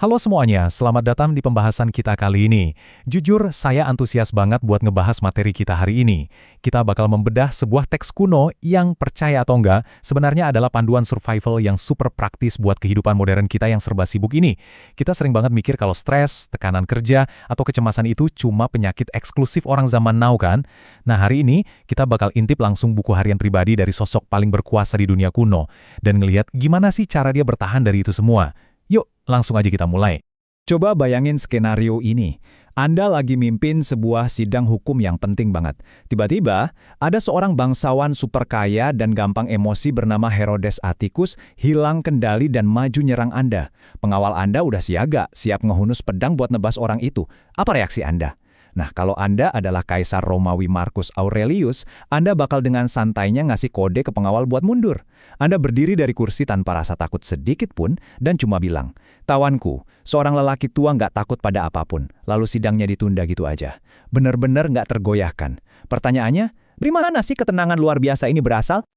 Halo semuanya, selamat datang di pembahasan kita kali ini. Jujur, saya antusias banget buat ngebahas materi kita hari ini. Kita bakal membedah sebuah teks kuno yang percaya atau enggak, sebenarnya adalah panduan survival yang super praktis buat kehidupan modern kita yang serba sibuk ini. Kita sering banget mikir kalau stres, tekanan kerja, atau kecemasan itu cuma penyakit eksklusif orang zaman now kan? Nah hari ini, kita bakal intip langsung buku harian pribadi dari sosok paling berkuasa di dunia kuno, dan ngelihat gimana sih cara dia bertahan dari itu semua. Yuk, langsung aja kita mulai. Coba bayangin skenario ini. Anda lagi mimpin sebuah sidang hukum yang penting banget. Tiba-tiba, ada seorang bangsawan super kaya dan gampang emosi bernama Herodes Atticus hilang kendali dan maju nyerang Anda. Pengawal Anda udah siaga, siap ngehunus pedang buat nebas orang itu. Apa reaksi Anda? Nah, kalau Anda adalah Kaisar Romawi Marcus Aurelius, Anda bakal dengan santainya ngasih kode ke pengawal buat mundur. Anda berdiri dari kursi tanpa rasa takut sedikit pun dan cuma bilang, "Tawanku, seorang lelaki tua nggak takut pada apapun." Lalu sidangnya ditunda gitu aja. Bener-bener nggak tergoyahkan. Pertanyaannya, dari mana sih ketenangan luar biasa ini berasal?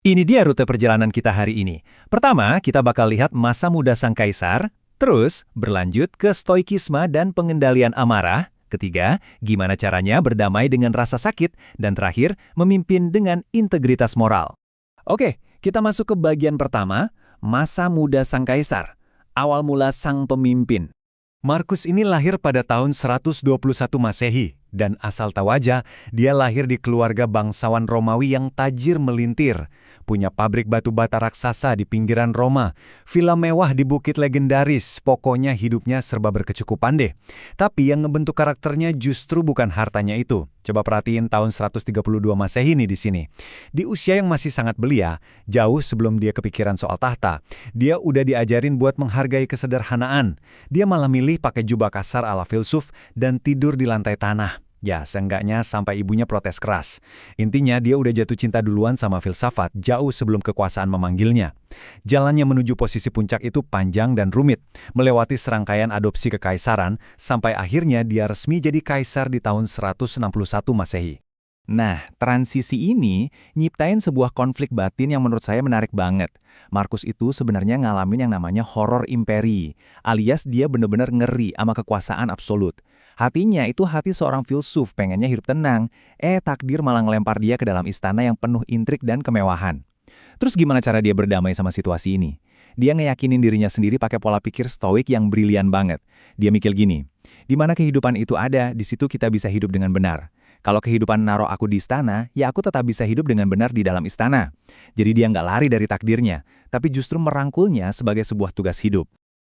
Ini dia rute perjalanan kita hari ini. Pertama, kita bakal lihat masa muda sang kaisar, terus berlanjut ke stoikisme dan pengendalian amarah. Ketiga, gimana caranya berdamai dengan rasa sakit, dan terakhir, memimpin dengan integritas moral. Oke, kita masuk ke bagian pertama, masa muda sang kaisar. Awal mula sang pemimpin. Markus ini lahir pada tahun 121 Masehi, dan asal tahu aja, dia lahir di keluarga bangsawan Romawi yang tajir melintir. Punya pabrik batu bata raksasa di pinggiran Roma, villa mewah di bukit legendaris, pokoknya hidupnya serba berkecukupan deh. Tapi yang ngebentuk karakternya justru bukan hartanya itu. Coba perhatiin tahun 132 Masehi nih di sini. Di usia yang masih sangat belia, jauh sebelum dia kepikiran soal tahta, dia udah diajarin buat menghargai kesederhanaan. Dia malah milih pakai jubah kasar ala filsuf dan tidur di lantai tanah. Ya, seenggaknya sampai ibunya protes keras. Intinya dia udah jatuh cinta duluan sama filsafat jauh sebelum kekuasaan memanggilnya. Jalannya menuju posisi puncak itu panjang dan rumit, melewati serangkaian adopsi kekaisaran, sampai akhirnya dia resmi jadi kaisar di tahun 161 Masehi. Nah, transisi ini nyiptain sebuah konflik batin yang menurut saya menarik banget. Markus itu sebenarnya ngalamin yang namanya horor imperi, alias dia bener-bener ngeri sama kekuasaan absolut. Hatinya itu hati seorang filsuf, pengennya hidup tenang. Takdir malah ngelempar dia ke dalam istana yang penuh intrik dan kemewahan. Terus gimana cara dia berdamai sama situasi ini? Dia ngeyakinin dirinya sendiri pakai pola pikir stoik yang brilian banget. Dia mikir gini, di mana kehidupan itu ada, di situ kita bisa hidup dengan benar. Kalau kehidupan naruh aku di istana, ya aku tetap bisa hidup dengan benar di dalam istana. Jadi dia nggak lari dari takdirnya, tapi justru merangkulnya sebagai sebuah tugas hidup.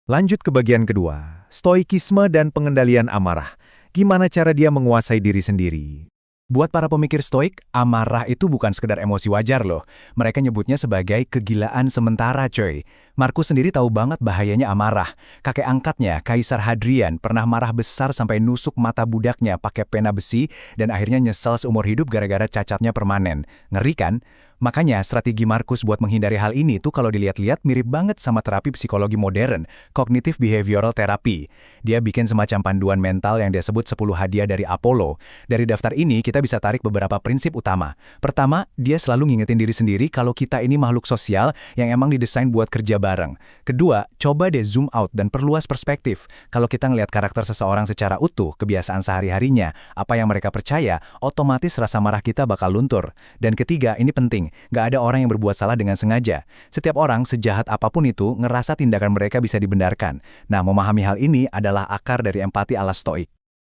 Lanjut ke bagian kedua, stoikisme dan pengendalian amarah. Gimana cara dia menguasai diri sendiri? Buat para pemikir stoik, amarah itu bukan sekedar emosi wajar loh. Mereka nyebutnya sebagai kegilaan sementara coy. Markus sendiri tahu banget bahayanya amarah. Kakek angkatnya, Kaisar Hadrian, pernah marah besar sampai nusuk mata budaknya pakai pena besi dan akhirnya nyesel seumur hidup gara-gara cacatnya permanen. Ngeri kan? Makanya strategi Markus buat menghindari hal ini tuh kalau dilihat-lihat mirip banget sama terapi psikologi modern, Cognitive Behavioral Therapy. Dia bikin semacam panduan mental yang dia sebut 10 hadiah dari Apollo. Dari daftar ini kita bisa tarik beberapa prinsip utama. Pertama, dia selalu ngingetin diri sendiri kalau kita ini makhluk sosial yang emang didesain buat kerja bareng. Kedua, coba deh zoom out dan perluas perspektif. Kalau kita ngelihat karakter seseorang secara utuh, kebiasaan sehari-harinya, apa yang mereka percaya, otomatis rasa marah kita bakal luntur. Dan ketiga, ini penting. Nggak ada orang yang berbuat salah dengan sengaja. Setiap orang, sejahat apapun itu, ngerasa tindakan mereka bisa dibenarkan. Nah, memahami hal ini adalah akar dari empati ala stoik.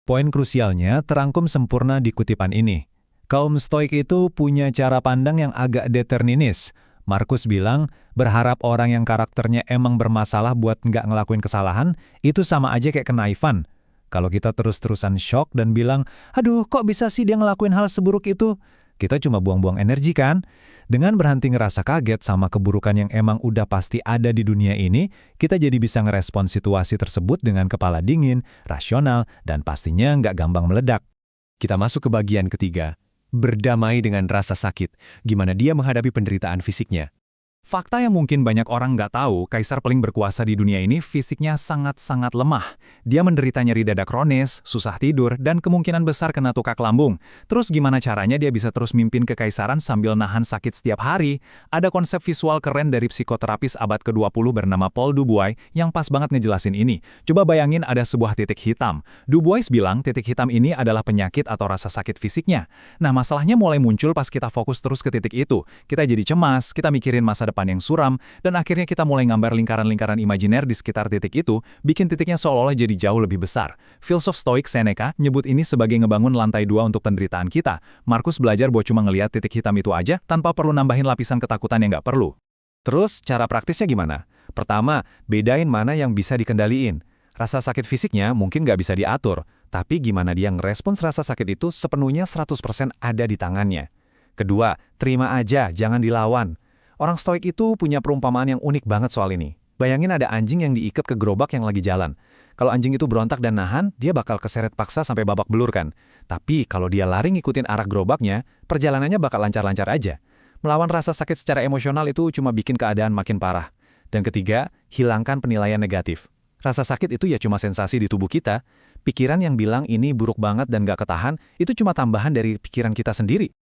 Poin krusialnya terangkum sempurna di kutipan ini. Kaum stoik itu punya cara pandang yang agak determinis. Markus bilang, berharap orang yang karakternya emang bermasalah buat nggak ngelakuin kesalahan, itu sama aja kayak kenaifan. Kalau kita terus-terusan shock dan bilang, aduh kok bisa sih dia ngelakuin hal seburuk itu? Kita cuma buang-buang energi kan? Dengan berhenti ngerasa kaget sama keburukan yang emang udah pasti ada di dunia ini, kita jadi bisa ngerespon situasi tersebut dengan kepala dingin, rasional, dan pastinya nggak gampang meledak. Kita masuk ke bagian ketiga, berdamai dengan rasa sakit. Gimana dia menghadapi penderitaan fisiknya? Fakta yang mungkin banyak orang nggak tahu, kaisar paling berkuasa di dunia ini fisiknya sangat-sangat lemah. Dia menderita nyeri dada kronis, susah tidur, dan kemungkinan besar kena tukak lambung. Terus gimana caranya dia bisa terus mimpin kekaisaran sambil nahan sakit setiap hari? Ada konsep visual keren dari psikoterapis abad ke-20 bernama Paul Dubois yang pas banget ngejelasin ini. Coba bayangin ada sebuah titik hitam. Dubois bilang titik hitam ini adalah penyakit atau rasa sakit fisiknya. Nah, masalahnya mulai muncul pas kita fokus terus ke titik itu. Kita jadi cemas, kita mikirin masa depan yang suram, dan akhirnya kita mulai gambar lingkaran-lingkaran imajiner di sekitar titik itu, bikin titiknya seolah-olah jadi jauh lebih besar. Filsuf Stoik Seneca nyebut ini sebagai ngebangun lantai 2 untuk penderitaan kita. Markus belajar buat cuma ngelihat titik hitam itu aja, tanpa perlu nambahin lapisan ketakutan yang nggak perlu. Terus, cara praktisnya gimana? Pertama, bedain mana yang bisa dikendaliin. Rasa sakit fisiknya mungkin nggak bisa diatur, tapi gimana dia ngerespons rasa sakit itu sepenuhnya 100% ada di tangannya. Kedua, terima aja, jangan dilawan. Orang Stoik itu punya perumpamaan yang unik banget soal ini. Bayangin ada anjing yang diikat ke gerobak yang lagi jalan. Kalau anjing itu berontak dan nahan, dia bakal keseret paksa sampai babak belur kan. Tapi kalau dia lari ngikutin arah gerobaknya, perjalanannya bakal lancar-lancar aja. Melawan rasa sakit secara emosional itu cuma bikin keadaan makin parah. Dan ketiga, hilangkan penilaian negatif. Rasa sakit itu ya cuma sensasi di tubuh kita. Pikiran yang bilang ini buruk banget dan gak ketahan, itu cuma tambahan dari pikiran kita sendiri.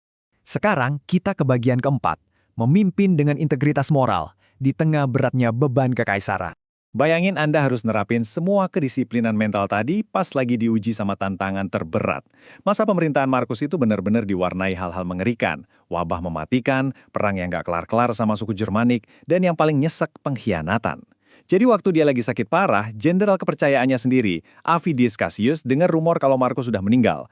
Sekarang kita ke bagian keempat, memimpin dengan integritas moral di tengah beratnya beban kekaisaran. Bayangin Anda harus nerapin semua kedisiplinan mental tadi pas lagi diuji sama tantangan terberat. Masa pemerintahan Markus itu benar-benar diwarnai hal-hal mengerikan. Wabah mematikan, perang yang gak kelar-kelar sama suku Jermanik, dan yang paling nyesek pengkhianatan. Jadi waktu dia lagi sakit parah, jenderal kepercayaannya sendiri, Avidius Cassius, dengar rumor kalau Markus sudah meninggal.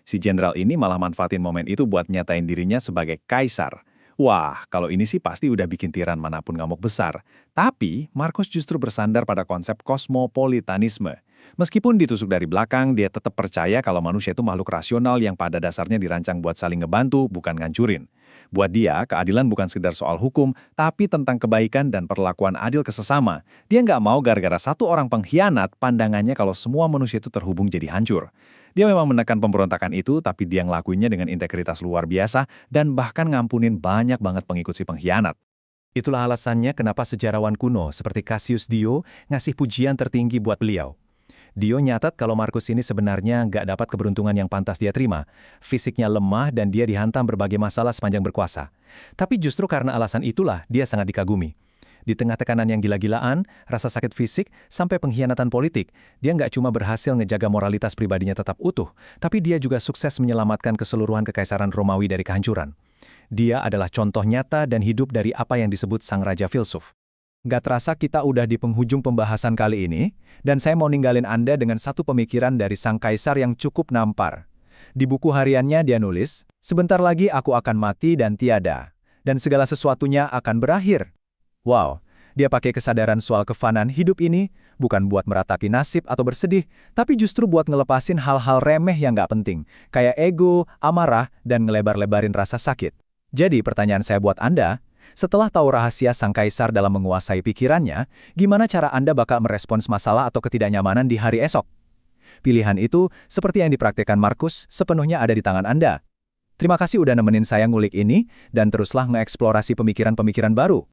Si jenderal ini malah manfaatin momen itu buat nyatain dirinya sebagai kaisar. Wah, kalau ini sih pasti udah bikin tiran manapun ngamuk besar. Tapi, Markus justru bersandar pada konsep kosmopolitanisme. Meskipun ditusuk dari belakang, dia tetap percaya kalau manusia itu makhluk rasional yang pada dasarnya dirancang buat saling ngebantu, bukan ngancurin. Buat dia, keadilan bukan sekedar soal hukum, tapi tentang kebaikan dan perlakuan adil ke sesama. Dia nggak mau gara-gara satu orang pengkhianat, pandangannya kalau semua manusia itu terhubung jadi hancur. Dia memang menekan pemberontakan itu, tapi dia ngelakuinnya dengan integritas luar biasa dan bahkan ngampunin banyak banget pengikut si pengkhianat. Itulah alasannya kenapa sejarawan kuno seperti Cassius Dio ngasih pujian tertinggi buat beliau. Dio nyatat kalau Markus ini sebenarnya nggak dapat keberuntungan yang pantas dia terima. Fisiknya lemah dan dia dihantam berbagai masalah sepanjang berkuasa. Tapi justru karena alasan itulah dia sangat dikagumi. Di tengah tekanan yang gila-gilaan, rasa sakit fisik, sampai pengkhianatan politik, dia nggak cuma berhasil ngejaga moralitas pribadinya tetap utuh, tapi dia juga sukses menyelamatkan keseluruhan kekaisaran Romawi dari kehancuran. Dia adalah contoh nyata dan hidup dari apa yang disebut sang raja filsuf. Nggak terasa kita udah di penghujung pembahasan kali ini, dan saya mau ninggalin Anda dengan satu pemikiran dari sang kaisar yang cukup nampar. Di buku hariannya dia nulis, "Sebentar lagi aku akan mati dan tiada, dan segala sesuatunya akan berakhir." Wow, dia pakai kesadaran soal kefanaan hidup ini, bukan buat meratapi nasib atau bersedih, tapi justru buat ngelepasin hal-hal remeh yang nggak penting, kayak ego, amarah, dan ngelebar-lebarin rasa sakit. Jadi pertanyaan saya buat Anda, setelah tahu rahasia sang kaisar dalam menguasai pikirannya, gimana cara Anda bakal merespons masalah atau ketidaknyamanan di hari esok? Pilihan itu, seperti yang dipraktikkan Markus, sepenuhnya ada di tangan Anda. Terima kasih udah nemenin saya ngulik ini, dan teruslah ngeeksplorasi pemikiran-pemikiran baru.